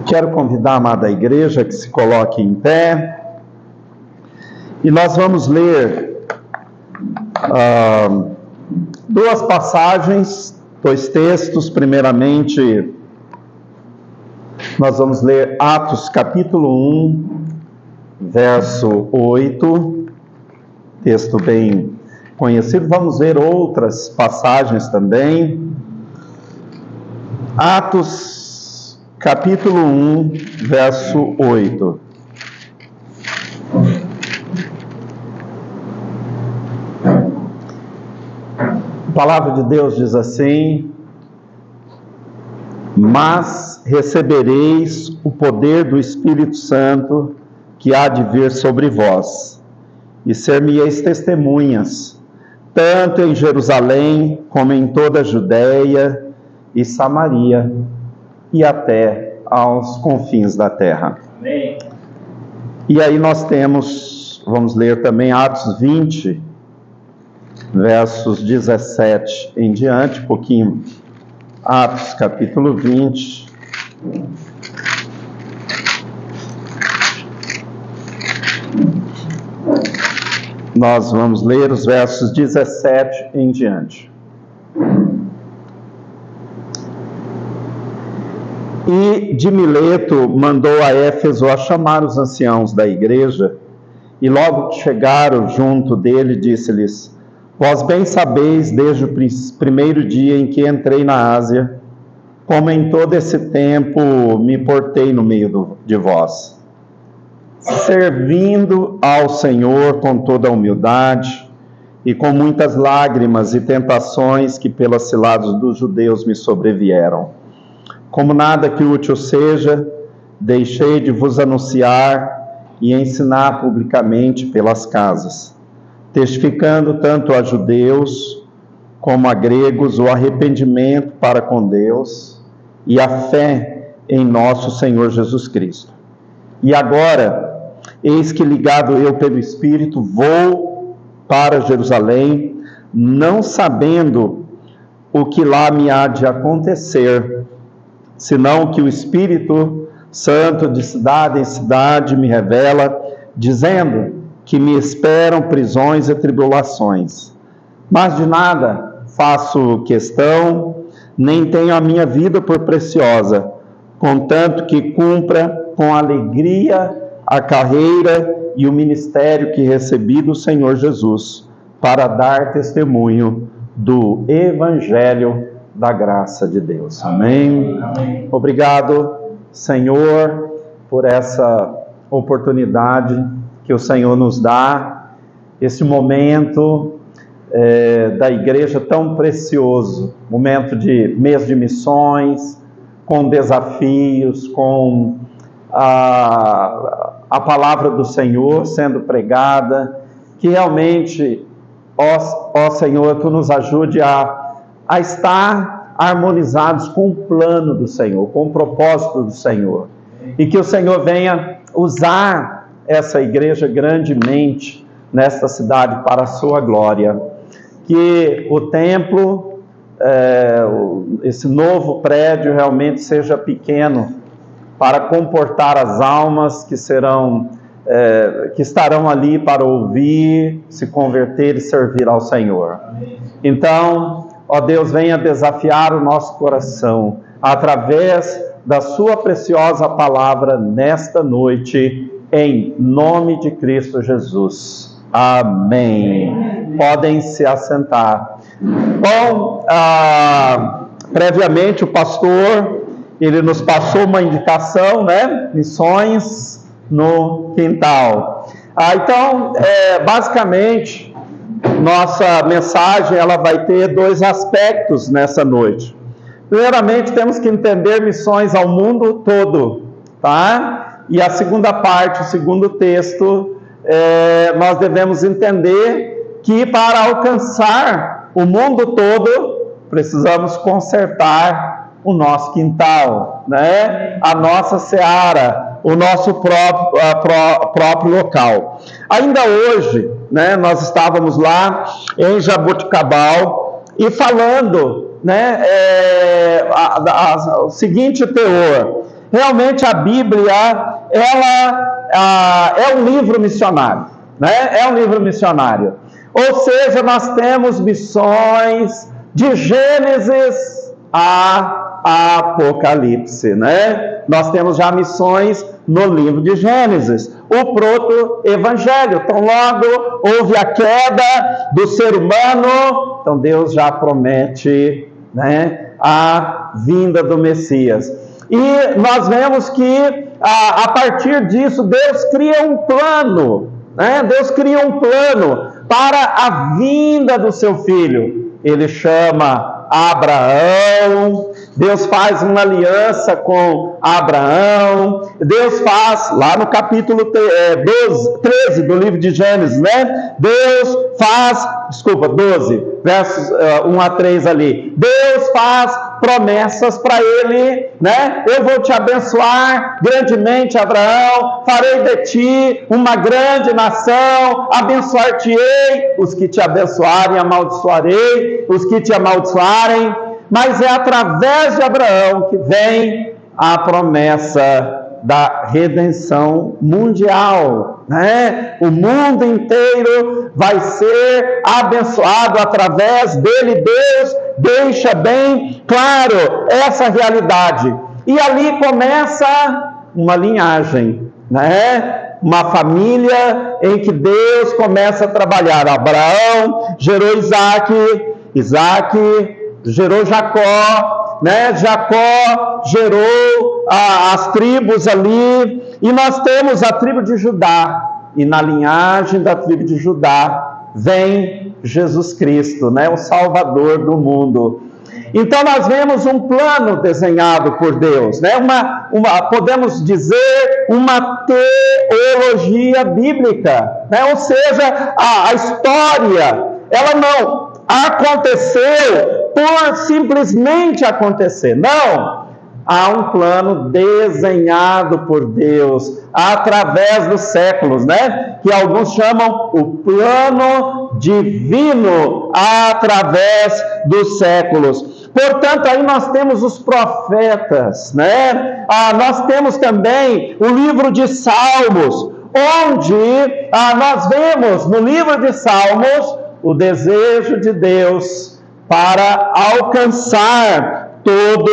Quero convidar a amada igreja que se coloque em pé e nós vamos ler duas passagens, dois textos. Primeiramente, nós vamos ler Atos capítulo 1, verso 8, texto bem conhecido. Vamos ver outras passagens também. Atos capítulo 1, verso 8. A palavra de Deus diz assim: mas recebereis o poder do Espírito Santo que há de vir sobre vós, e ser-me-eis testemunhas, tanto em Jerusalém como em toda a Judéia e Samaria, e até aos confins da terra. Amém. E aí nós temos, vamos ler também Atos 20, versos 17 em diante, um pouquinho. Atos capítulo 20. Nós vamos ler os versos 17 em diante. E de Mileto mandou a Éfeso a chamar os anciãos da igreja, e logo que chegaram junto dele, disse-lhes: vós bem sabeis, desde o primeiro dia em que entrei na Ásia, como em todo esse tempo me portei no meio de vós, servindo ao Senhor com toda a humildade, e com muitas lágrimas e tentações que pelas ciladas dos judeus me sobrevieram. Como nada que útil seja, deixei de vos anunciar e ensinar publicamente pelas casas, testificando tanto a judeus como a gregos o arrependimento para com Deus e a fé em nosso Senhor Jesus Cristo. E agora, eis que ligado eu pelo Espírito, vou para Jerusalém, não sabendo o que lá me há de acontecer, senão que o Espírito Santo de cidade em cidade me revela, dizendo que me esperam prisões e tribulações. Mas de nada faço questão, nem tenho a minha vida por preciosa, contanto que cumpra com alegria a carreira e o ministério que recebi do Senhor Jesus, para dar testemunho do Evangelho da graça de Deus. Amém. Amém. Obrigado, Senhor, por essa oportunidade que o Senhor nos dá, esse momento da igreja tão precioso, momento de mês de missões, com desafios, com a palavra do Senhor sendo pregada, que realmente, ó Senhor, Tu nos ajude a a estar harmonizados com o plano do Senhor, com o propósito do Senhor. E que o Senhor venha usar essa igreja grandemente nesta cidade para a sua glória. Que o templo, esse novo prédio realmente seja pequeno para comportar as almas que estarão ali para ouvir, se converter e servir ao Senhor. Então, ó Deus, venha desafiar o nosso coração através da sua preciosa palavra nesta noite, em nome de Cristo Jesus. Amém. Podem se assentar. Bom, previamente o pastor, ele nos passou uma indicação, né? Missões no quintal. Então, basicamente, nossa mensagem ela vai ter dois aspectos nessa noite. Primeiramente, temos que entender missões ao mundo todo, tá? E a segunda parte, o segundo texto, nós devemos entender que para alcançar o mundo todo, precisamos consertar o nosso quintal, né? A nossa seara, o nosso próprio local. Ainda hoje, né, nós estávamos lá em Jaboticabal e falando, né, o seguinte teor: realmente a Bíblia, ela é um livro missionário, né? É um livro missionário. Ou seja, nós temos missões de Gênesis a Apocalipse, né? Nós temos já missões no livro de Gênesis, o proto-evangelho. Então, logo houve a queda do ser humano, então Deus já promete, né, a vinda do Messias. E nós vemos que a partir disso Deus cria um plano, né? Deus cria um plano para a vinda do seu filho. Ele chama Abraão, Deus faz uma aliança com Abraão, Deus faz, lá no capítulo 13 do livro de Gênesis, né? Deus faz, 12, versos 1 a 3 ali, Deus faz promessas para ele, né? Eu vou te abençoar grandemente, Abraão, farei de ti uma grande nação, abençoar-te-ei, os que te abençoarem, amaldiçoarei, os que te amaldiçoarem. Mas é através de Abraão que vem a promessa da redenção mundial, né? O mundo inteiro vai ser abençoado através dele. Deus deixa bem claro essa realidade. E ali começa uma linhagem, né? Uma família em que Deus começa a trabalhar. Abraão gerou Isaac gerou Jacó, né? Jacó gerou as tribos ali, e nós temos a tribo de Judá, e na linhagem da tribo de Judá vem Jesus Cristo, né? O Salvador do mundo. Então nós vemos um plano desenhado por Deus, né? Podemos dizer, uma teologia bíblica, né? Ou seja, a história, ela não aconteceu por simplesmente acontecer. Não, há um plano desenhado por Deus através dos séculos, né? Que alguns chamam o plano divino através dos séculos. Portanto, aí nós temos os profetas, né? Nós temos também o livro de Salmos, onde nós vemos no livro de Salmos o desejo de Deus para alcançar todo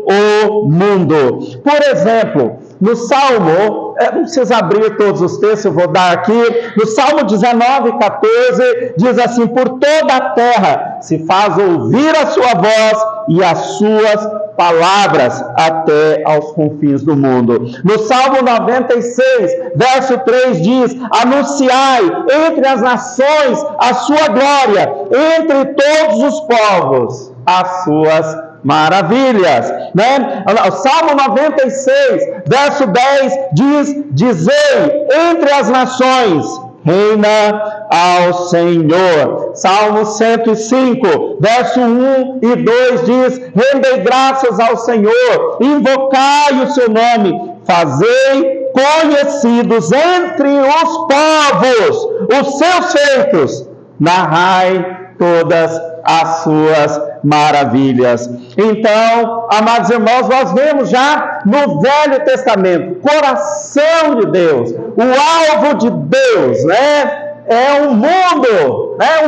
o mundo. Por exemplo, no Salmo, não precisa abrir todos os textos, eu vou dar aqui, no Salmo 19:14, diz assim: por toda a terra se faz ouvir a sua voz e as suas palavras até aos confins do mundo. No Salmo 96, verso 3 diz: anunciai entre as nações a sua glória, entre todos os povos as suas maravilhas, né? O Salmo 96, verso 10 diz: dizei entre as nações reina ao Senhor. Salmo 105, verso 1 e 2 diz: rendei graças ao Senhor, invocai o seu nome, fazei conhecidos entre os povos os seus feitos, narrai todas as suas maravilhas. Então, amados irmãos, nós vemos já no Velho Testamento, coração de Deus, o alvo de Deus, né? É o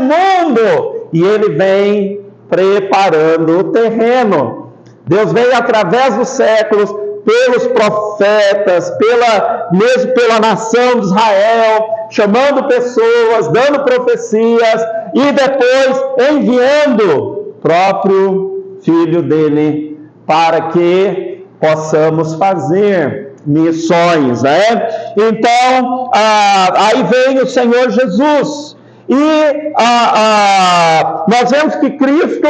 mundo, e Ele vem preparando o terreno. Deus veio através dos séculos, pelos profetas, mesmo pela nação de Israel, chamando pessoas, dando profecias, e depois enviando o próprio Filho dele, para que possamos fazer missões, né? Então, aí vem o Senhor Jesus, e nós vemos que Cristo,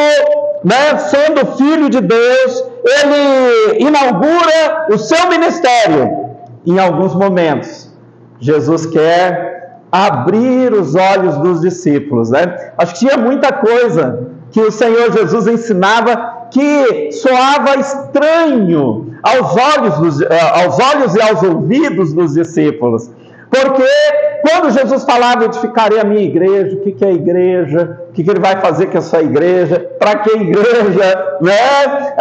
né, sendo Filho de Deus, Ele inaugura o seu ministério. Em alguns momentos, Jesus quer abrir os olhos dos discípulos, né? Acho que tinha muita coisa que o Senhor Jesus ensinava que soava estranho aos olhos e aos ouvidos dos discípulos. Porque quando Jesus falava: edificarei a minha igreja, o que é igreja? O que ele vai fazer com a sua igreja? Para que igreja? Né?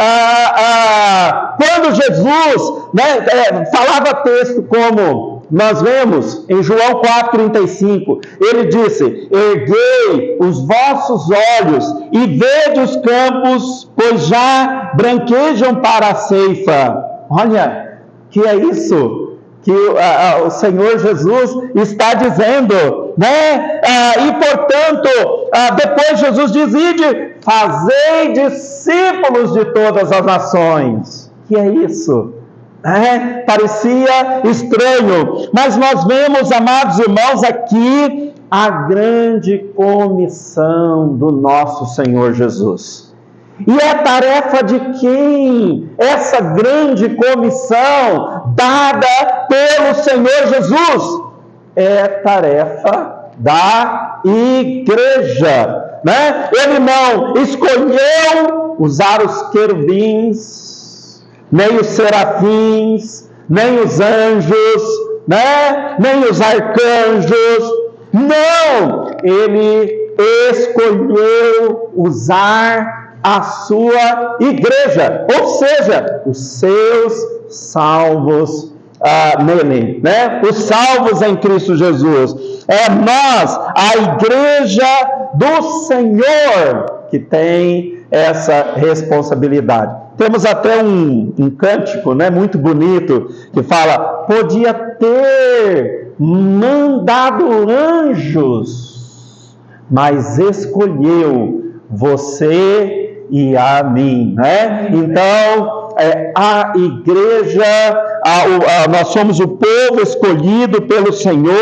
Quando Jesus, né, falava texto como nós vemos em João 4,35, ele disse: erguei os vossos olhos e vede os campos, pois já branquejam para a ceifa. Olha, que é isso que o Senhor Jesus está dizendo, né? E portanto, depois Jesus diz: ide, fazei discípulos de todas as nações. Que é isso? Parecia estranho, mas nós vemos, amados irmãos, aqui a grande comissão do nosso Senhor Jesus. E é tarefa de quem? Essa grande comissão dada pelo Senhor Jesus é tarefa da igreja, né? Ele não escolheu usar os querubins, nem os serafins, nem os anjos, né? Nem os arcanjos. Não! Ele escolheu usar a sua igreja, ou seja, os seus salvos nele, né? Os salvos em Cristo Jesus. É nós, a igreja do Senhor, que tem essa responsabilidade. Temos até um cântico, né, muito bonito, que fala: podia ter mandado anjos, mas escolheu você e a mim, né? Então, a igreja, nós somos o povo escolhido pelo Senhor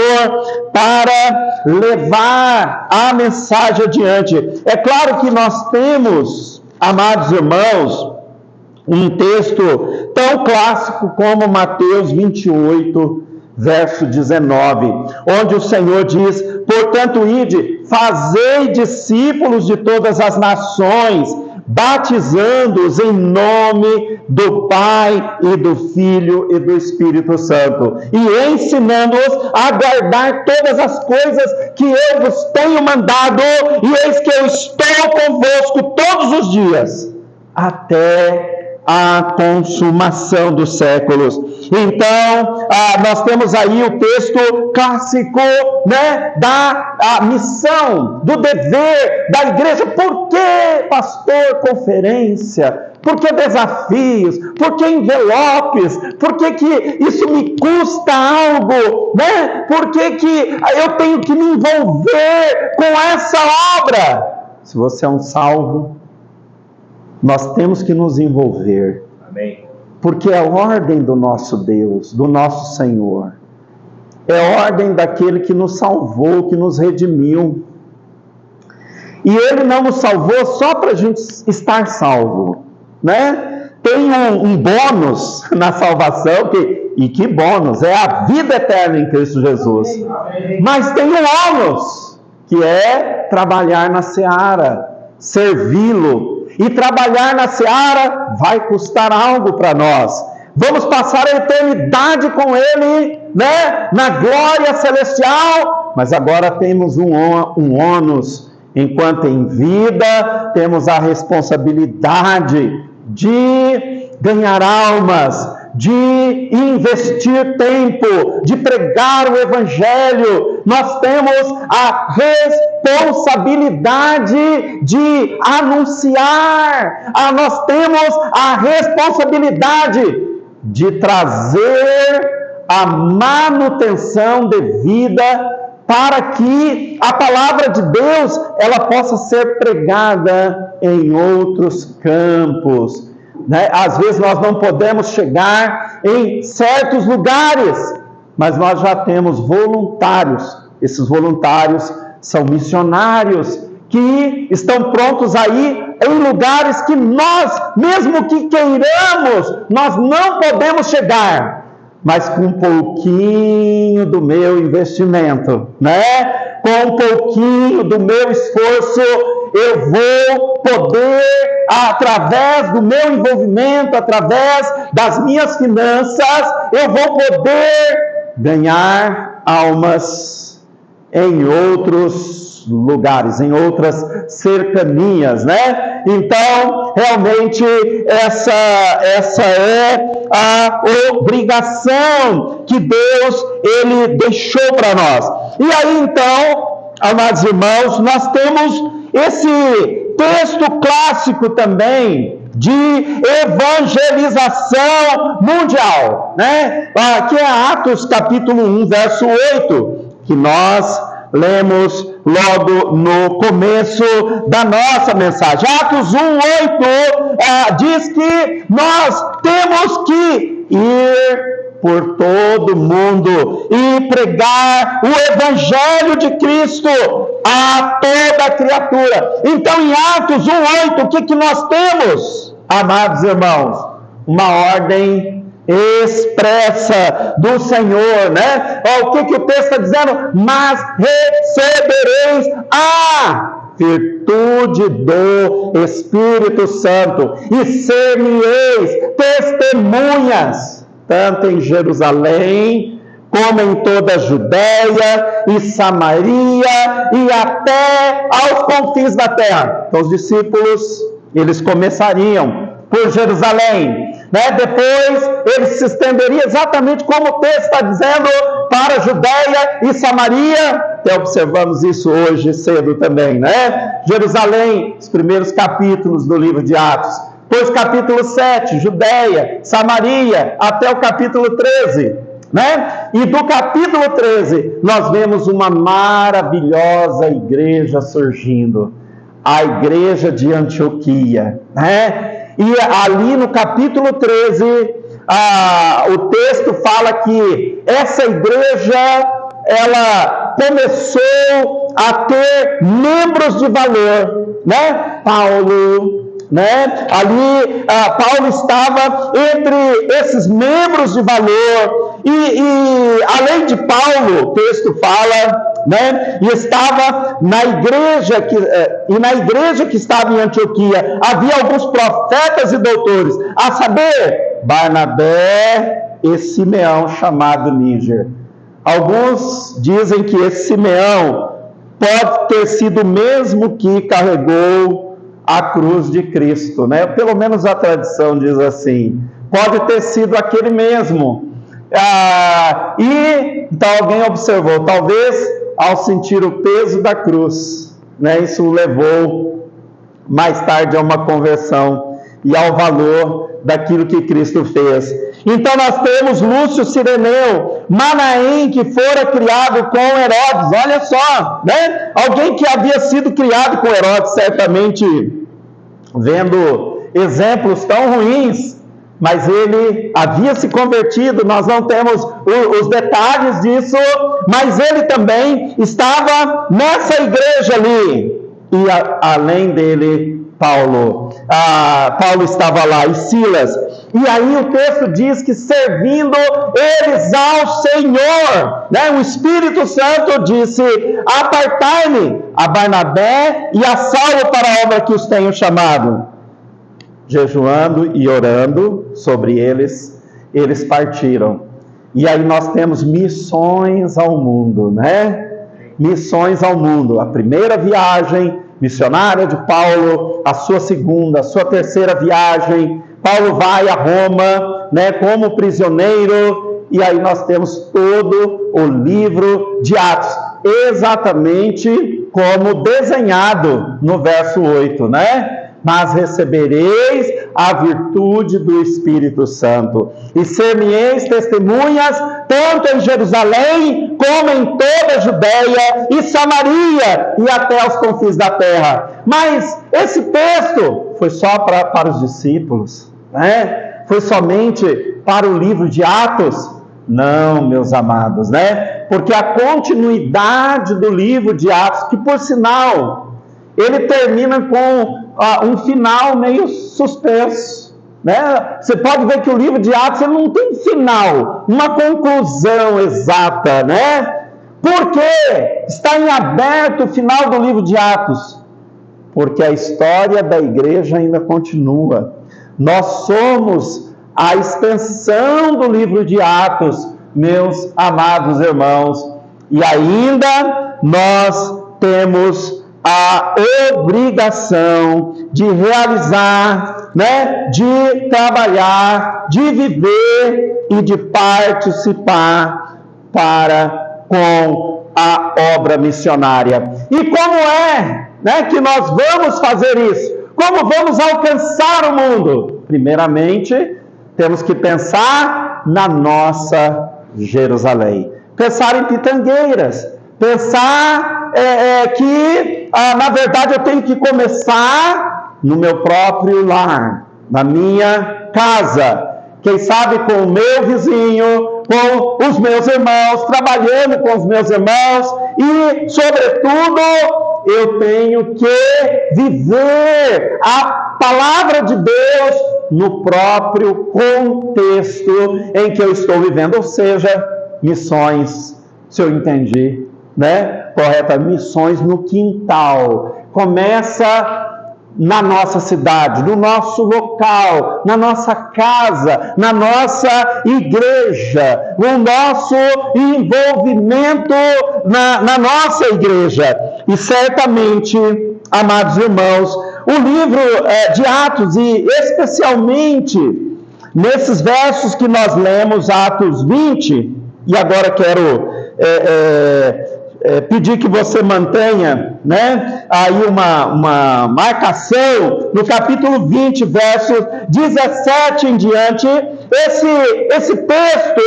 para levar a mensagem adiante. É claro que nós temos, amados irmãos, um texto tão clássico como Mateus 28, verso 19, onde o Senhor diz: portanto, ide, fazei discípulos de todas as nações, batizando-os em nome do Pai e do Filho e do Espírito Santo, e ensinando-os a guardar todas as coisas que eu vos tenho mandado, e eis que eu estou convosco todos os dias, até a consumação dos séculos. Então, nós temos aí o texto clássico, né, da missão, do dever da igreja. Por que, pastor, conferência? Por que desafios? Por que envelopes? Por que isso me custa algo? Né? Por que eu tenho que me envolver com essa obra? Se você é um salvo, nós temos que nos envolver. Amém. Porque é a ordem do nosso Deus, do nosso Senhor. É a ordem daquele que nos salvou, que nos redimiu. E Ele não nos salvou só para a gente estar salvo, né? Tem um bônus na salvação, que E que bônus, é a vida eterna em Cristo Jesus. Mas tem um ônus, que é trabalhar na seara, servi-lo. E trabalhar na seara vai custar algo para nós. Vamos passar a eternidade com Ele, né? Na glória celestial. Mas agora temos um ônus. Enquanto em vida, temos a responsabilidade de ganhar almas, de investir tempo, de pregar o Evangelho. Nós temos a responsabilidade de anunciar. Nós temos a responsabilidade de trazer a manutenção devida para que a palavra de Deus ela possa ser pregada em outros campos. Né? Às vezes nós não podemos chegar em certos lugares, mas nós já temos voluntários. Esses voluntários são missionários que estão prontos aí em lugares que nós, mesmo que queiramos, nós não podemos chegar. Mas com um pouquinho do meu investimento, né? Com um pouquinho do meu esforço, eu vou poder, através do meu envolvimento, através das minhas finanças, eu vou poder ganhar almas em outros lugares, em outras cercanias, né? Então, realmente, essa é a obrigação que Deus, Ele deixou para nós. E aí, então, amados irmãos, nós temos esse texto clássico também de evangelização mundial, né? Aqui é Atos capítulo 1, verso 8, que nós lemos logo no começo da nossa mensagem. Atos 1, 8 diz que nós temos que ir por todo mundo e pregar o Evangelho de Cristo a toda criatura. Então, em Atos 1, 8, o que nós temos, amados irmãos? Uma ordem expressa do Senhor, né? O que o texto está dizendo? Mas recebereis a virtude do Espírito Santo e ser-me-eis testemunhas, tanto em Jerusalém, como em toda a Judéia e Samaria e até aos confins da terra. Então os discípulos, eles começariam por Jerusalém, né? Depois eles se estenderiam exatamente como o texto está dizendo, para a Judéia e Samaria. Até observamos isso hoje cedo também, né? Jerusalém, os primeiros capítulos do livro de Atos. Depois capítulo 7, Judéia, Samaria, até o capítulo 13, né? E do capítulo 13, nós vemos uma maravilhosa igreja surgindo, a igreja de Antioquia, né? E ali no capítulo 13, o texto fala que essa igreja, ela começou a ter membros de valor, né? Paulo, né? Ali Paulo estava entre esses membros de valor e além de Paulo, o texto fala, né? E estava na igreja que estava em Antioquia havia alguns profetas e doutores, a saber, Barnabé e Simeão, chamado Níger. Alguns dizem que esse Simeão pode ter sido o mesmo que carregou a cruz de Cristo, né? Pelo menos a tradição diz assim. Pode ter sido aquele mesmo. E então alguém observou, talvez ao sentir o peso da cruz, né? Isso o levou mais tarde a uma conversão e ao valor daquilo que Cristo fez. Então nós temos Lúcio Cireneu, Manaém, que fora criado com Herodes, olha só, né? Alguém que havia sido criado com Herodes, certamente vendo exemplos tão ruins, mas ele havia se convertido, nós não temos os detalhes disso, mas ele também estava nessa igreja ali, e além dele, Paulo. Paulo estava lá, e Silas. E aí o texto diz que servindo eles ao Senhor, né? O Espírito Santo disse: apartai-me a Barnabé e a Saulo para a obra que os tenho chamado. Jejuando e orando sobre eles, eles partiram. E aí nós temos missões ao mundo, né? Missões ao mundo. A primeira viagem missionária de Paulo, a sua segunda, a sua terceira viagem. Paulo vai a Roma, né, como prisioneiro, e aí nós temos todo o livro de Atos, exatamente como desenhado no verso 8, né? Mas recebereis a virtude do Espírito Santo, e ser-me-eis testemunhas, tanto em Jerusalém, como em toda a Judéia e Samaria, e até aos confins da terra. Mas esse texto foi só para os discípulos, né? Foi somente para o livro de Atos? Não, meus amados, né? Porque a continuidade do livro de Atos, que por sinal, ele termina com um final meio suspenso, né? Você pode ver que o livro de Atos ele não tem final, uma conclusão exata, né? Por que está em aberto o final do livro de Atos? Porque a história da igreja ainda continua. Nós somos a extensão do livro de Atos, meus amados irmãos, e ainda nós temos a obrigação de realizar, né, de trabalhar, de viver e de participar com a obra missionária. E como é, né, que nós vamos fazer isso? Como vamos alcançar o mundo? Primeiramente, temos que pensar na nossa Jerusalém. Pensar em pitangueiras. Pensar que, na verdade, eu tenho que começar no meu próprio lar, na minha casa. Quem sabe com o meu vizinho, com os meus irmãos, trabalhando com os meus irmãos e, sobretudo, eu tenho que viver a palavra de Deus no próprio contexto em que eu estou vivendo, ou seja, missões, se eu entendi, né? Correta, missões no quintal. Começa na nossa cidade, no nosso local, na nossa casa, na nossa igreja, no nosso envolvimento na nossa igreja. E certamente, amados irmãos, o livro de Atos, e especialmente nesses versos que nós lemos, Atos 20, e agora quero pedir que você mantenha, né, aí uma marcação no capítulo 20, versos 17 em diante. Esse texto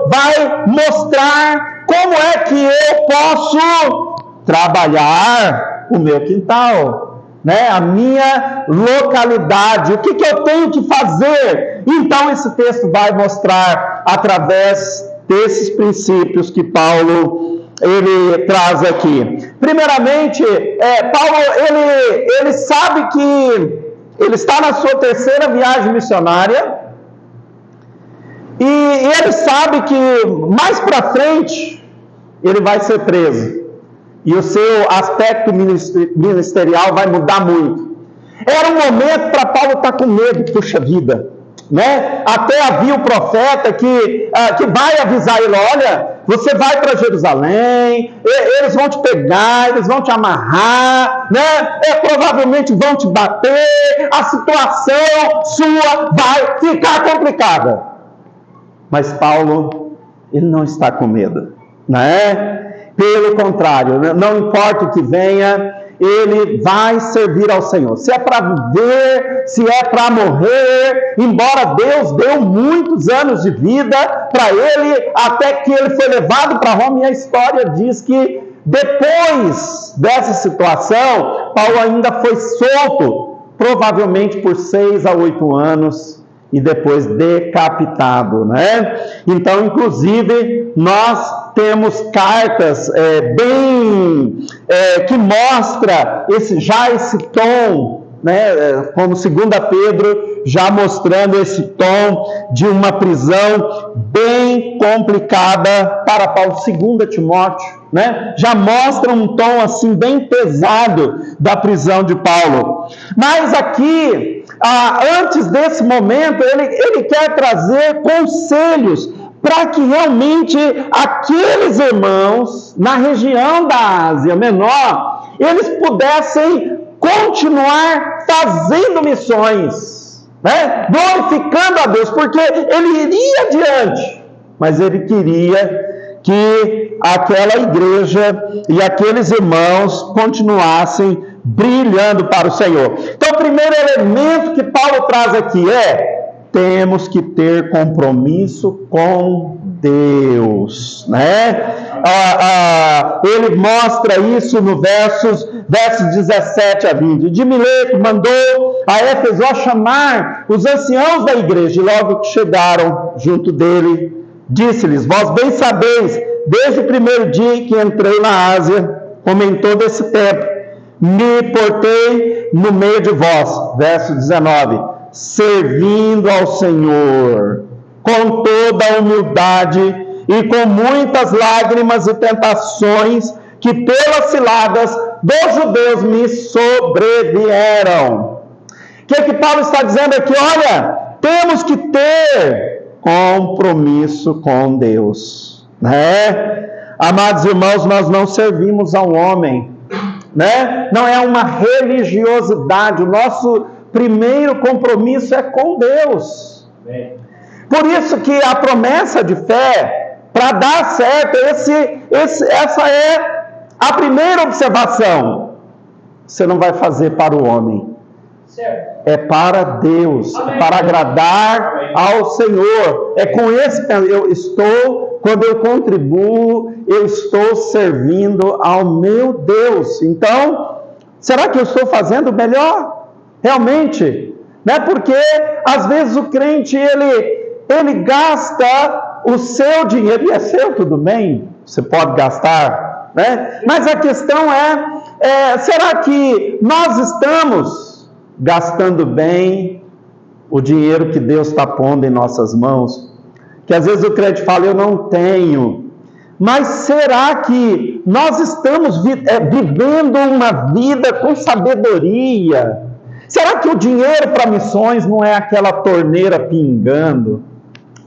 vai mostrar como é que eu posso trabalhar o meu quintal, né, a minha localidade, o que eu tenho que fazer. Então esse texto vai mostrar através desses princípios que Paulo ele traz aqui. Primeiramente, Paulo ele sabe que ele está na sua terceira viagem missionária, e ele sabe que mais para frente ele vai ser preso e o seu aspecto ministerial vai mudar muito. Era um momento para Paulo estar com medo, puxa vida, né? Até havia o profeta que vai avisar ele: olha, você vai para Jerusalém, eles vão te pegar, eles vão te amarrar, né? Provavelmente vão te bater, a situação sua vai ficar complicada. Mas Paulo, ele não está com medo, né? Pelo contrário, não importa o que venha, ele vai servir ao Senhor. Se é para viver, se é para morrer, embora Deus deu muitos anos de vida para ele, até que ele foi levado para Roma, e a história diz que depois dessa situação, Paulo ainda foi solto, provavelmente por 6 a 8 anos, e depois decapitado, né? Então, inclusive, nós temos cartas que mostra esse tom né, como 2 Pedro, já mostrando esse tom de uma prisão bem complicada para Paulo. 2 Timóteo, né, já mostra um tom assim bem pesado da prisão de Paulo. Mas aqui, antes desse momento, ele quer trazer conselhos para que realmente aqueles irmãos na região da Ásia Menor, eles pudessem continuar fazendo missões, né? Glorificando a Deus, porque ele iria adiante, mas ele queria que aquela igreja e aqueles irmãos continuassem brilhando para o Senhor. Então, o primeiro elemento que Paulo traz aqui temos que ter compromisso com Deus, né? Ele mostra isso no versos 17 a 20. De Mileto mandou a Éfeso a chamar os anciãos da igreja, e logo que chegaram junto dele, disse-lhes: vós bem sabeis, desde o primeiro dia que entrei na Ásia, comentou desse tempo, me portei no meio de vós, verso 19, servindo ao Senhor, com toda a humildade e com muitas lágrimas e tentações que pelas ciladas dos judeus me sobrevieram. O que Paulo está dizendo aqui? Olha, temos que ter compromisso com Deus, né? Amados irmãos, nós não servimos ao homem, né? Não é uma religiosidade. O nosso primeiro compromisso é com Deus. Por isso que a promessa de fé, para dar certo, essa é a primeira observação. Você não vai fazer para o homem. É para Deus, é para agradar ao Senhor. É com esse quando eu contribuo, eu estou servindo ao meu Deus. Então, será que eu estou fazendo o melhor? Realmente, né? Porque às vezes o crente ele gasta o seu dinheiro, e é seu, tudo bem, você pode gastar, né? Mas a questão será que nós estamos gastando bem o dinheiro que Deus está pondo em nossas mãos? Que às vezes o crente fala: eu não tenho. Mas será que nós estamos vivendo uma vida com sabedoria? Será que o dinheiro para missões não é aquela torneira pingando,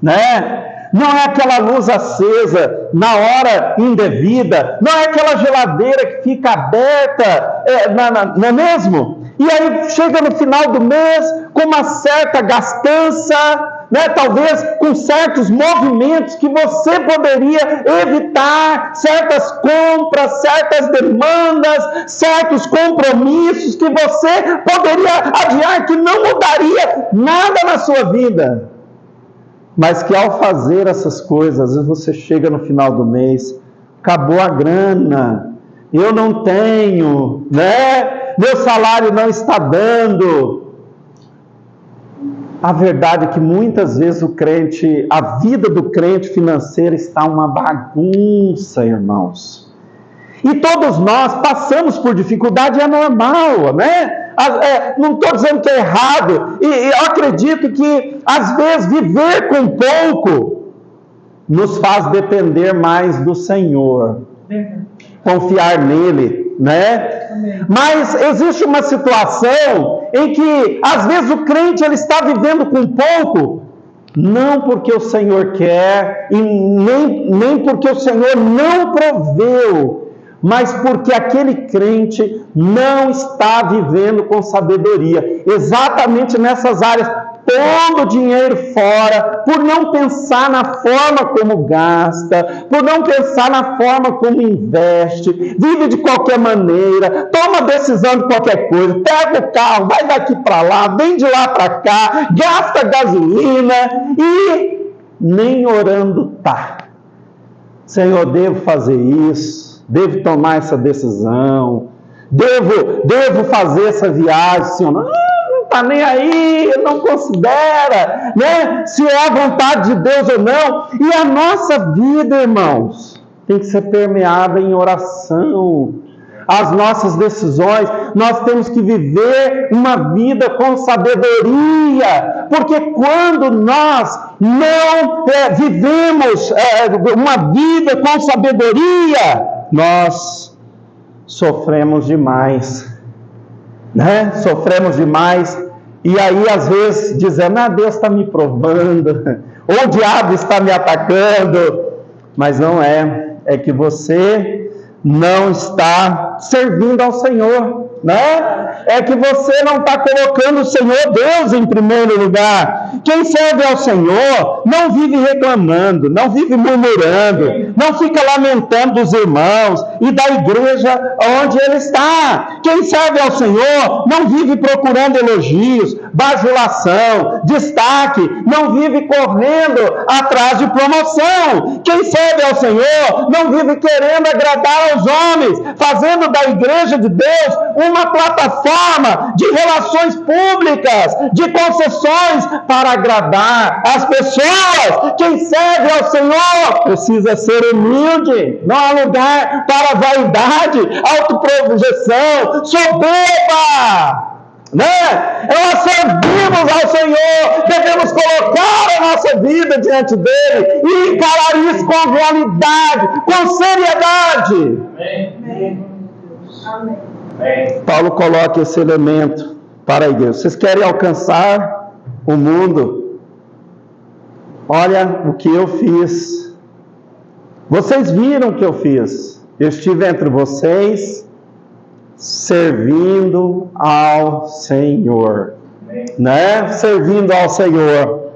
né? Não é aquela luz acesa na hora indevida, não é aquela geladeira que fica aberta, não é mesmo? E aí chega no final do mês com uma certa gastança, né? Talvez com certos movimentos que você poderia evitar, certas compras, certas demandas, certos compromissos que você poderia adiar, que não mudaria nada na sua vida, mas que ao fazer essas coisas, às vezes você chega no final do mês, acabou a grana, eu não tenho, né? Meu salário não está dando. A verdade é que muitas vezes a vida do crente financeira está uma bagunça, irmãos. E todos nós passamos por dificuldade, é normal, né? Não estou dizendo que é errado, e eu acredito que às vezes viver com pouco nos faz depender mais do Senhor, confiar nele, né? Mas existe uma situação em que às vezes o crente ele está vivendo com pouco, não porque o Senhor quer e nem porque o Senhor não proveu, mas porque aquele crente não está vivendo com sabedoria, exatamente nessas áreas, pondo o dinheiro fora, por não pensar na forma como gasta, por não pensar na forma como investe, vive de qualquer maneira, toma decisão de qualquer coisa, pega o carro, vai daqui para lá, vem de lá para cá, gasta gasolina e nem orando tá. Senhor, devo fazer isso, devo tomar essa decisão, devo fazer essa viagem, Senhor. Não está nem aí, não considera, né? Se é a vontade de Deus ou não. E a nossa vida, irmãos, tem que ser permeada em oração. as nossas decisões, nós temos que viver uma vida com sabedoria, porque quando nós não vivemos uma vida com sabedoria, nós sofremos demais, né? Sofremos demais, e aí às vezes dizendo, Deus está me provando, ou o diabo está me atacando, mas não é que você não está servindo ao Senhor, né? É que você não está colocando o Senhor Deus em primeiro lugar. Quem serve ao Senhor não vive reclamando, não vive murmurando, não fica lamentando dos irmãos e da igreja onde ele está. Quem serve ao Senhor não vive procurando elogios, bajulação, destaque, não vive correndo atrás de promoção. Quem serve ao Senhor não vive querendo agradar aos homens, fazendo da igreja de Deus uma plataforma de relações públicas, de concessões para agradar as pessoas. Quem serve ao Senhor precisa ser humilde, não há lugar para vaidade, autoprojeção, soberba. Né? Nós servimos ao Senhor, devemos colocar a nossa vida diante dele e encarar isso com realidade, com seriedade. Amém. Amém. Paulo coloca esse elemento para a igreja. Vocês querem alcançar o mundo? Olha o que eu fiz. Vocês viram o que eu fiz. Eu estive entre vocês, servindo ao Senhor, né? Servindo ao Senhor.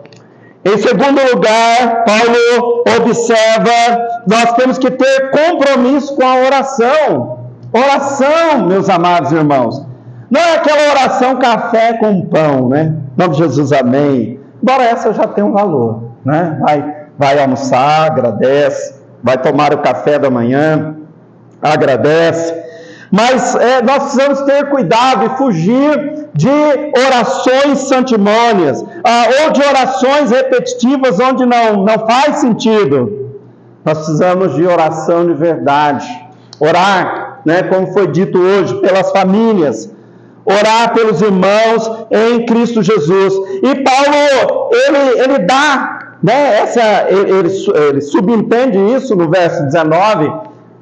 Em segundo lugar, Paulo observa, nós temos que ter compromisso com a oração. Oração, meus amados irmãos, não é aquela oração café com pão, né? Em nome de Jesus, amém. Embora essa já tenha um valor, né? Vai almoçar, agradece, vai tomar o café da manhã, agradece. Mas nós precisamos ter cuidado e fugir de orações santimônias, ou de orações repetitivas onde não faz sentido. Nós precisamos de oração de verdade. Orar, né, como foi dito hoje, pelas famílias. Orar pelos irmãos em Cristo Jesus. E Paulo, ele dá, né, ele subentende isso no verso 19,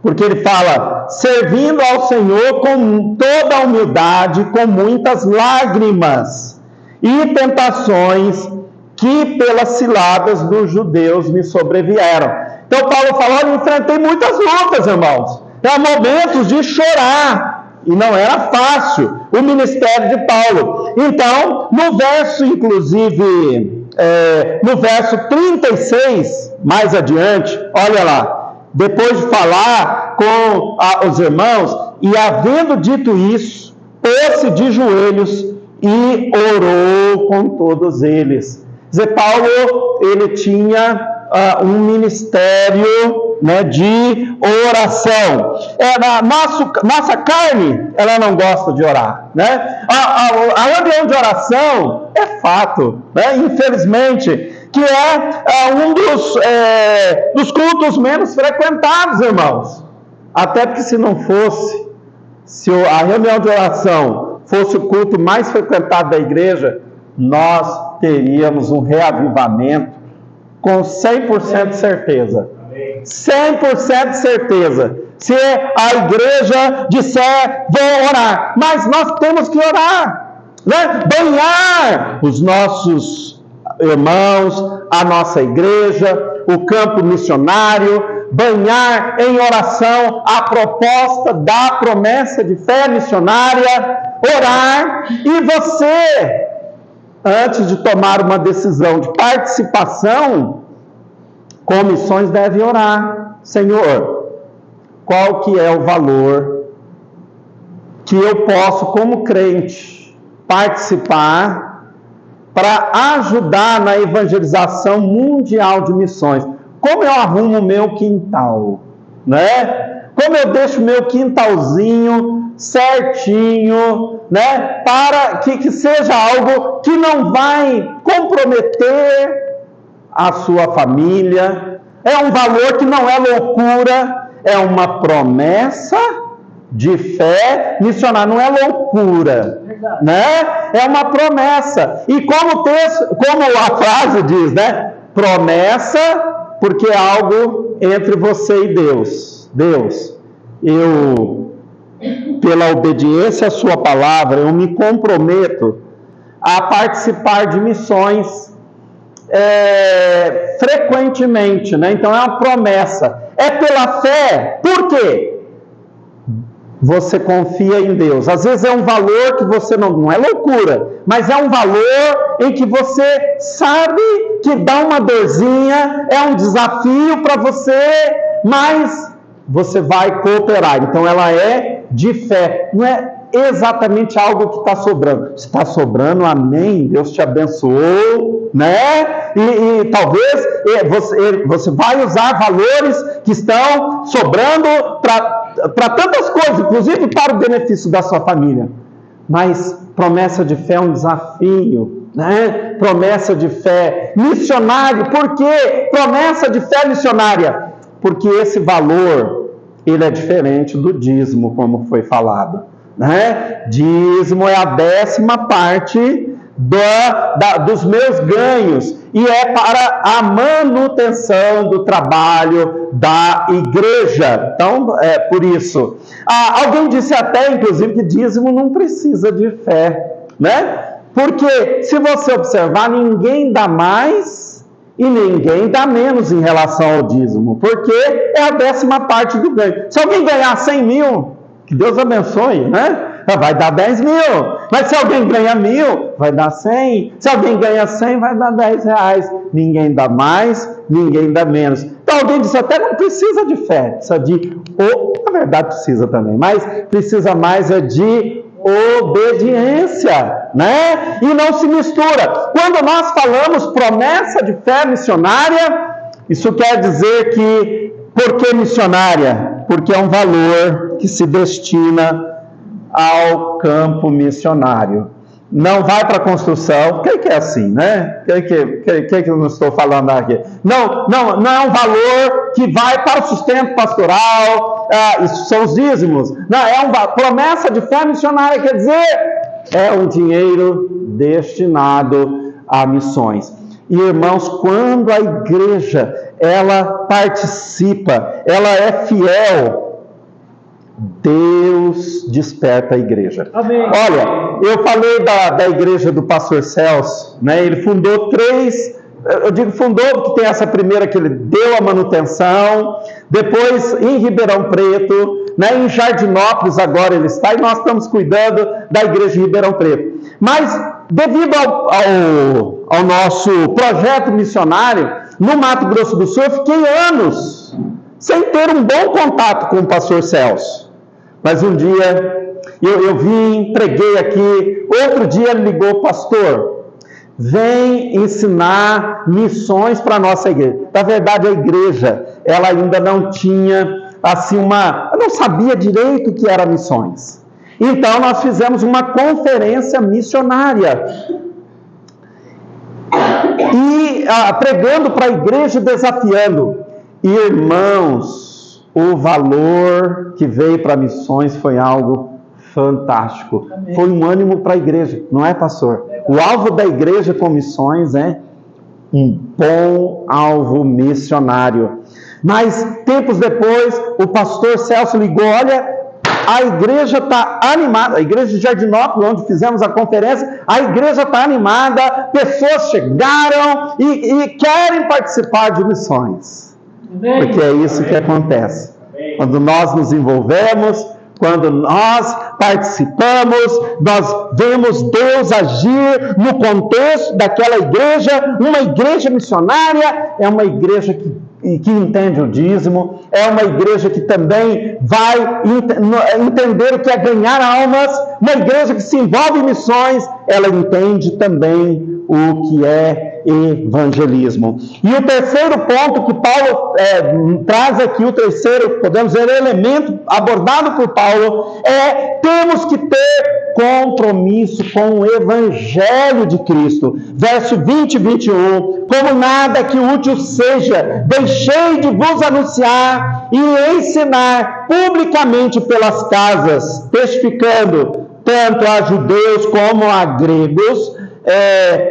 porque ele fala, servindo ao Senhor com toda a humildade, com muitas lágrimas e tentações que pelas ciladas dos judeus me sobrevieram. Então Paulo fala, eu enfrentei muitas lutas, irmãos. Há momentos de chorar, e não era fácil o ministério de Paulo. Então, no verso, inclusive, no verso 36, mais adiante, olha lá, depois de falar com os irmãos, e havendo dito isso, pôs-se de joelhos e orou com todos eles. Quer dizer, Paulo, ele tinha um ministério, né, de oração. Nossa carne, ela não gosta de orar, né? A reunião de oração é fato, né? Infelizmente, que é um dos cultos menos frequentados, irmãos. Até porque se não fosse, se a reunião de oração fosse o culto mais frequentado da igreja, nós teríamos um reavivamento com 100% de certeza. 100% de certeza. Se a igreja disser, vou orar, mas nós temos que orar, né? Banhar os nossos irmãos, a nossa igreja, o campo missionário, banhar em oração a proposta da promessa de fé missionária, orar, e você, antes de tomar uma decisão de participação com missões, deve orar. Senhor, qual que é o valor que eu posso, como crente, participar para ajudar na evangelização mundial de missões? Como eu arrumo o meu quintal, né? Como eu deixo o meu quintalzinho certinho, né? Para que seja algo que não vai comprometer a sua família. É um valor que não é loucura, é uma promessa de fé missionária, não é loucura, né? É uma promessa. E como a frase diz, né? Promessa, porque é algo entre você e Deus. Deus, pela obediência à sua palavra, eu me comprometo a participar de missões frequentemente, né? Então é uma promessa. É pela fé. Por quê? Você confia em Deus. Às vezes é um valor que você não é loucura, mas é um valor em que você sabe que dá uma dorzinha, é um desafio para você, mas você vai cooperar. Então ela é de fé. Não é exatamente algo que está sobrando. Está sobrando, amém. Deus te abençoou, né? E talvez você vai usar valores que estão sobrando para tantas coisas, inclusive para o benefício da sua família. Mas promessa de fé é um desafio, né? Promessa de fé missionária. Por quê? Promessa de fé missionária. Porque esse valor, ele é diferente do dízimo, como foi falado, né? Dízimo é a 10ª parte dos meus ganhos, e é para a manutenção do trabalho da igreja. Então, por isso. Alguém disse até, inclusive, que dízimo não precisa de fé, né? Porque, se você observar, ninguém dá mais e ninguém dá menos em relação ao dízimo, porque é a 10ª parte do ganho. Se alguém ganhar 100 mil, que Deus abençoe, né? Vai dar 10 mil. Mas se alguém ganha 1.000, vai dar 100. Se alguém ganha 100, vai dar 10 reais. Ninguém dá mais, ninguém dá menos. Então alguém disse até não precisa de fé, precisa na verdade precisa também, mas precisa mais de obediência, né? E não se mistura. Quando nós falamos promessa de fé missionária, isso quer dizer que, por que missionária? Porque é um valor que se destina ao campo missionário. Não vai para a construção. Quem que é assim, né? Que eu não estou falando aqui? Não é um valor que vai para o sustento pastoral. Isso são os dízimos. Não, é uma promessa de fé missionária, quer dizer, é um dinheiro destinado a missões. E, irmãos, quando a igreja, ela participa, ela é fiel, Deus desperta a igreja. Amém. Olha, eu falei da igreja do pastor Celso, né? Ele fundou 3, eu digo fundou porque tem essa primeira que ele deu a manutenção, depois em Ribeirão Preto, né? Em Jardinópolis agora ele está, e nós estamos cuidando da igreja de Ribeirão Preto. Mas devido ao nosso projeto missionário no Mato Grosso do Sul, eu fiquei anos sem ter um bom contato com o pastor Celso. Mas um dia eu vim, preguei aqui, outro dia ele ligou: pastor, vem ensinar missões para a nossa igreja. Na verdade, a igreja, ela ainda não tinha, assim, eu não sabia direito o que era missões. Então, nós fizemos uma conferência missionária. E pregando para a igreja, desafiando. E, irmãos, o valor que veio para missões foi algo fantástico. Amém. Foi um ânimo para a igreja, não é, pastor? O alvo da igreja com missões é um bom alvo missionário. Mas, tempos depois, o pastor Celso ligou: olha, a igreja está animada, a igreja de Jardinópolis, onde fizemos a conferência, a igreja está animada, pessoas chegaram e querem participar de missões. Porque é isso que acontece. Quando nós nos envolvemos, quando nós participamos, nós vemos Deus agir no contexto daquela igreja. Uma igreja missionária é uma igreja que entende o dízimo, é uma igreja que também vai entender o que é ganhar almas. Uma igreja que se envolve em missões, ela entende também o que é evangelismo. E o terceiro ponto que Paulo traz aqui, o terceiro, podemos dizer, elemento abordado por Paulo, temos que ter compromisso com o evangelho de Cristo. Verso 20 e 21, como nada que útil seja, deixei de vos anunciar e ensinar publicamente pelas casas, testificando tanto a judeus como a gregos,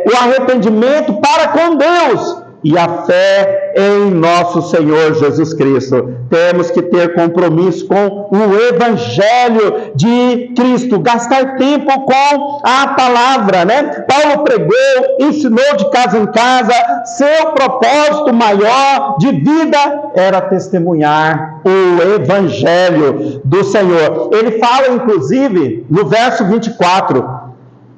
o arrependimento para com Deus e a fé em nosso Senhor Jesus Cristo. Temos que ter compromisso com o Evangelho de Cristo, gastar tempo com a palavra, né? Paulo pregou, ensinou de casa em casa, seu propósito maior de vida era testemunhar o Evangelho do Senhor. Ele fala, inclusive, no verso 24,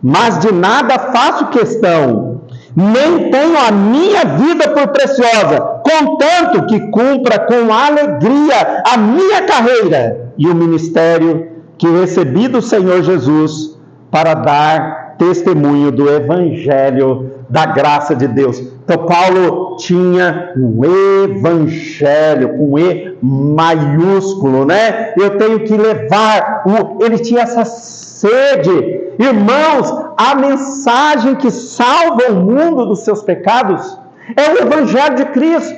mas de nada faço questão, nem tenho a minha vida por preciosa, contanto que cumpra com alegria a minha carreira e o ministério que recebi do Senhor Jesus para dar testemunho do Evangelho da graça de Deus. Então Paulo tinha um Evangelho com E maiúsculo, né? Eu tenho que levar, ele tinha essa sede. Irmãos, a mensagem que salva o mundo dos seus pecados é o Evangelho de Cristo.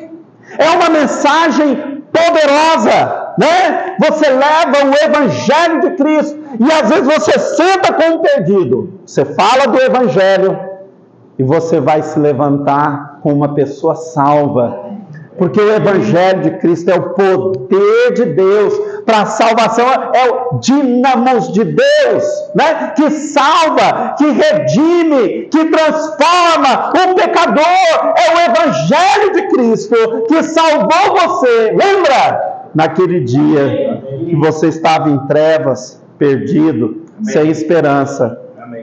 É uma mensagem poderosa, né? Você leva o Evangelho de Cristo e às vezes você senta com um perdido. Você fala do Evangelho e você vai se levantar com uma pessoa salva. Porque o Evangelho de Cristo é o poder de Deus para a salvação, é o dínamos de Deus, né? Que salva, que redime, que transforma o pecador. É o Evangelho de Cristo que salvou você. Lembra? Naquele dia que você estava em trevas, perdido, sem esperança.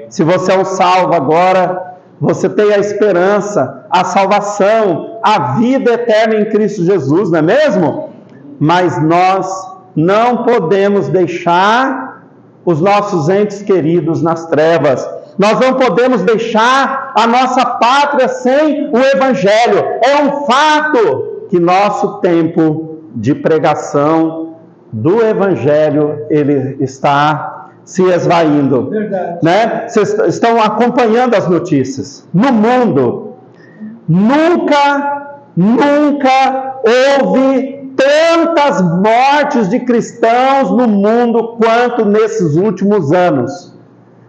Se você é um salvo agora, você tem a esperança, a salvação, a vida eterna em Cristo Jesus, não é mesmo? Mas nós não podemos deixar os nossos entes queridos nas trevas. Nós não podemos deixar a nossa pátria sem o Evangelho. É um fato que nosso tempo de pregação do Evangelho, ele está se esvaindo. Verdade. Né? Vocês estão acompanhando as notícias. No mundo, nunca houve tantas mortes de cristãos no mundo quanto nesses últimos anos.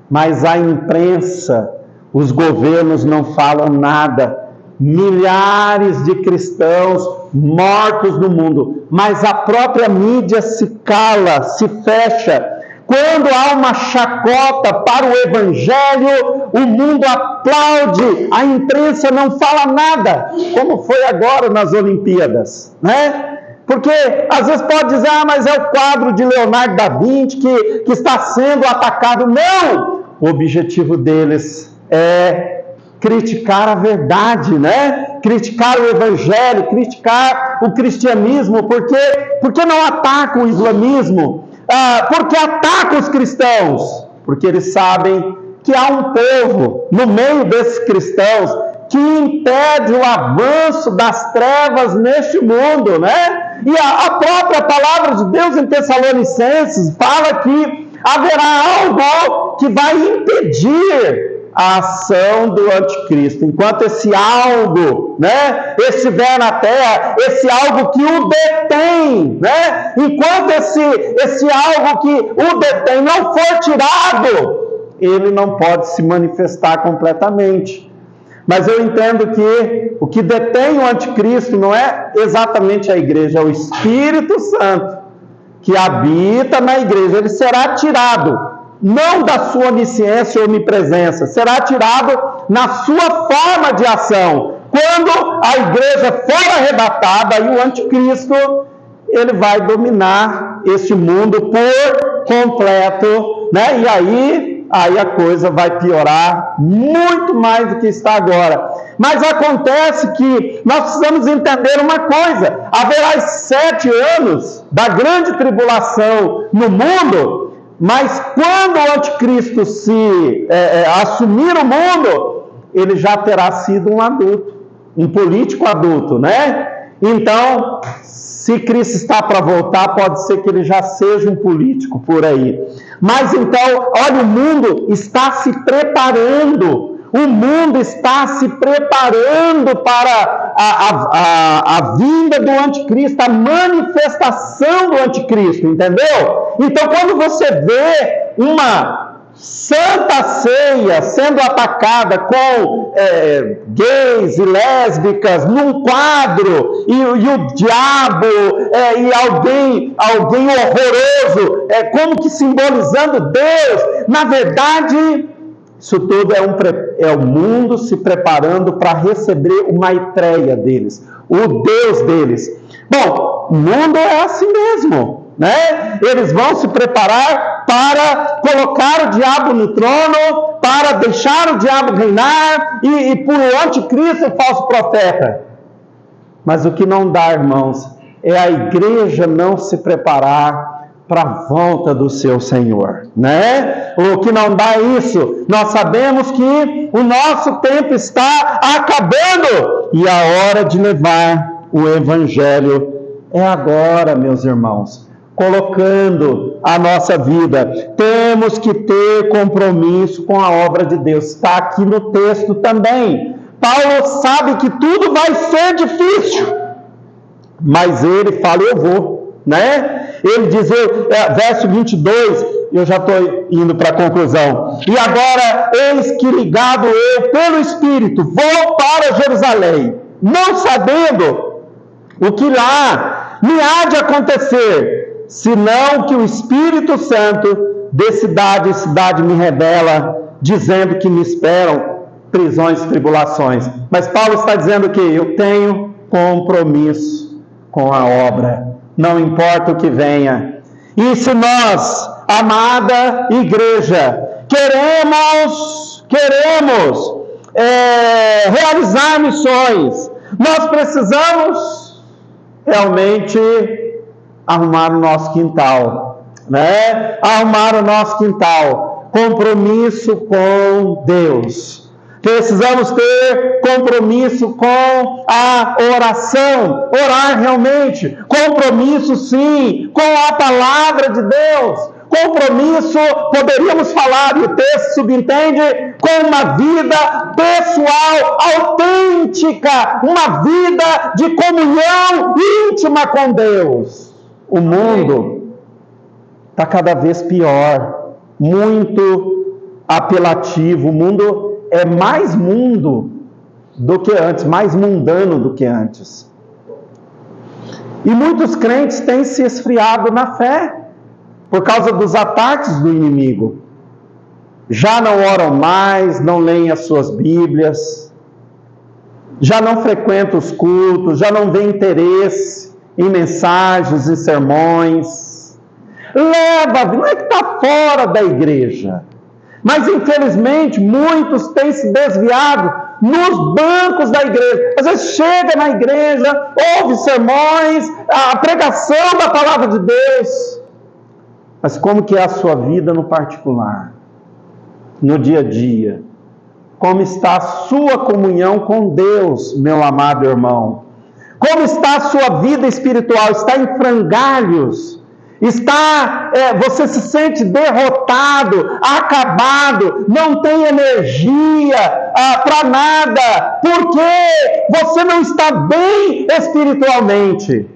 Mas a imprensa, os governos não falam nada. Milhares de cristãos mortos no mundo. Mas a própria mídia se cala, se fecha. Quando há uma chacota para o Evangelho, o mundo aplaude, a imprensa não fala nada, como foi agora nas Olimpíadas, né? Porque às vezes pode dizer, mas é o quadro de Leonardo da Vinci que está sendo atacado. Não! O objetivo deles é criticar a verdade, né? Criticar o Evangelho, criticar o cristianismo. Por que não atacam o islamismo? Porque atacam os cristãos? Porque eles sabem que há um povo no meio desses cristãos que impede o avanço das trevas neste mundo, né? E a própria palavra de Deus em Tessalonicenses fala que haverá algo que vai impedir a ação do anticristo. Enquanto esse algo, né, estiver na terra, esse algo que o detém, né, enquanto esse algo que o detém não for tirado, ele não pode se manifestar completamente. Mas eu entendo que o que detém o anticristo não é exatamente a igreja, é o Espírito Santo que habita na igreja. Ele será tirado, não da sua onisciência ou onipresença, será tirado na sua forma de ação. Quando a igreja for arrebatada, e o anticristo, ele vai dominar este mundo por completo, né? E aí a coisa vai piorar muito mais do que está agora. Mas acontece que nós precisamos entender uma coisa: haverá 7 anos da grande tribulação no mundo, mas quando o anticristo assumir o mundo, ele já terá sido um adulto, um político adulto, né? Então, se Cristo está para voltar, pode ser que ele já seja um político por aí. Mas então, olha, o mundo está se preparando. O mundo está se preparando para a vinda do anticristo, a manifestação do anticristo, entendeu? Então, quando você vê uma Santa Ceia sendo atacada com gays e lésbicas num quadro, e o diabo e alguém horroroso, como que simbolizando Deus, na verdade, isso tudo é o mundo se preparando para receber uma estreia deles, o Deus deles. Bom, o mundo é assim mesmo, né? Eles vão se preparar para colocar o diabo no trono, para deixar o diabo reinar, e por o anticristo, o falso profeta. Mas o que não dá, irmãos, é a igreja não se preparar para a volta do seu Senhor, né? O que não dá é isso. Nós sabemos que o nosso tempo está acabando e a hora de levar o Evangelho é agora, meus irmãos. Colocando a nossa vida, temos que ter compromisso com a obra de Deus. Está aqui no texto também. Paulo sabe que tudo vai ser difícil, mas ele fala, eu vou, né? Ele diz, verso 22, eu já estou indo para a conclusão. E agora, eis que ligado eu pelo Espírito, vou para Jerusalém, não sabendo o que lá me há de acontecer, senão que o Espírito Santo de cidade em cidade me revela, dizendo que me esperam prisões e tribulações. Mas Paulo está dizendo que eu tenho compromisso com a obra, não importa o que venha. E se nós, amada igreja, queremos realizar missões, nós precisamos realmente arrumar o nosso quintal, né? Arrumar o nosso quintal, compromisso com Deus. Precisamos ter compromisso com a oração, orar realmente, compromisso sim, com a palavra de Deus, compromisso, poderíamos falar, e o texto subentende, com uma vida pessoal, autêntica, uma vida de comunhão íntima com Deus. O mundo está cada vez pior, muito apelativo, o mundo é mais mundo do que antes, mais mundano do que antes. E muitos crentes têm se esfriado na fé, por causa dos ataques do inimigo. Já não oram mais, não leem as suas Bíblias, já não frequentam os cultos, já não vê interesse em mensagens, em sermões. Não é que está fora da igreja, mas infelizmente muitos têm se desviado nos bancos da igreja. Às vezes chega na igreja, ouve sermões, a pregação da palavra de Deus, mas como que é a sua vida no particular, no dia a dia? Como está a sua comunhão com Deus, meu amado irmão? Como está a sua vida espiritual? Está em frangalhos? Você se sente derrotado, acabado, não tem energia para nada, porque você não está bem espiritualmente.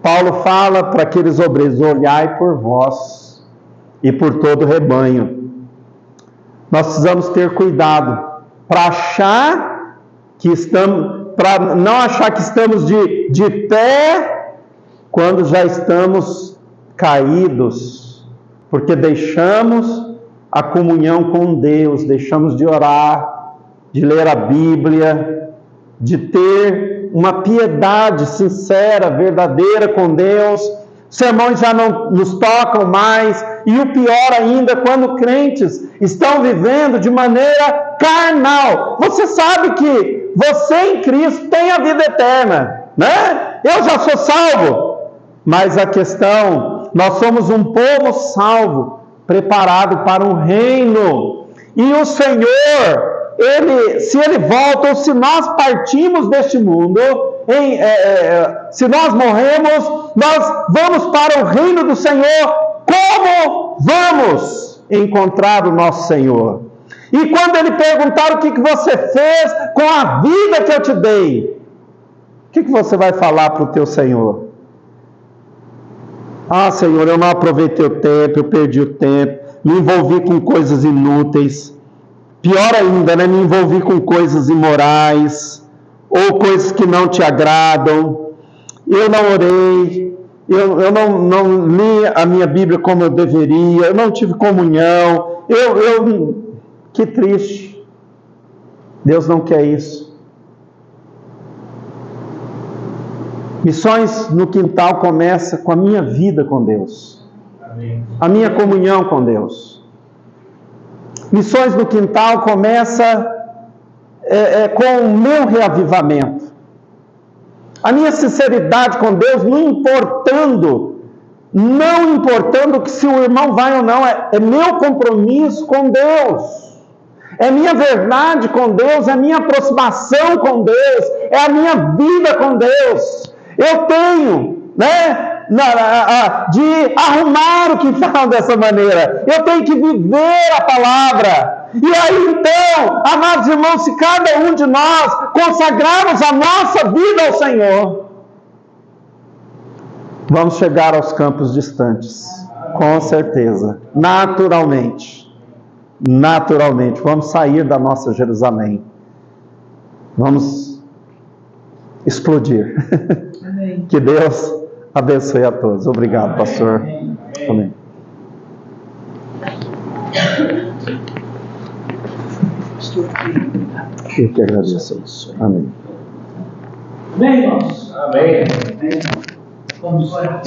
Paulo fala para aqueles obreiros: olhai por vós e por todo o rebanho. Nós precisamos ter cuidado para não achar que estamos de pé quando já estamos caídos, porque deixamos a comunhão com Deus, deixamos de orar, de ler a Bíblia, de ter uma piedade sincera, verdadeira com Deus. Sermões já não nos tocam mais, e o pior ainda, quando crentes estão vivendo de maneira carnal. Você sabe que você em Cristo tem a vida eterna, né? Eu já sou salvo. Mas a questão, nós somos um povo salvo, preparado para um reino. E o Senhor, se ele volta, ou se nós partimos deste mundo, se nós morremos, nós vamos para o reino do Senhor. Como vamos encontrar o nosso Senhor? E quando ele perguntar o que você fez com a vida que eu te dei, o que você vai falar para o teu Senhor? Ah, Senhor, eu não aproveitei o tempo, eu perdi o tempo, me envolvi com coisas inúteis. Pior ainda, né? Me envolvi com coisas imorais, ou coisas que não te agradam. Eu não orei, eu não li a minha Bíblia como eu deveria, eu não tive comunhão, que triste. Deus não quer isso. Missões no Quintal começa com a minha vida com Deus. Amém. A minha comunhão com Deus. Missões no Quintal começa com o meu reavivamento. A minha sinceridade com Deus, não importando que se o irmão vai ou não, é meu compromisso com Deus. É minha verdade com Deus, é minha aproximação com Deus, é a minha vida com Deus. Eu tenho, de arrumar o que fala dessa maneira. Eu tenho que viver a palavra. E aí então, amados irmãos, se cada um de nós consagrarmos a nossa vida ao Senhor, vamos chegar aos campos distantes, com certeza, naturalmente, vamos sair da nossa Jerusalém, vamos explodir. Amém. Que Deus abençoe a todos. Obrigado, pastor. Amém. Eu que agradeço isso. Amém. Amém, irmãos? Amém. Vamos orar.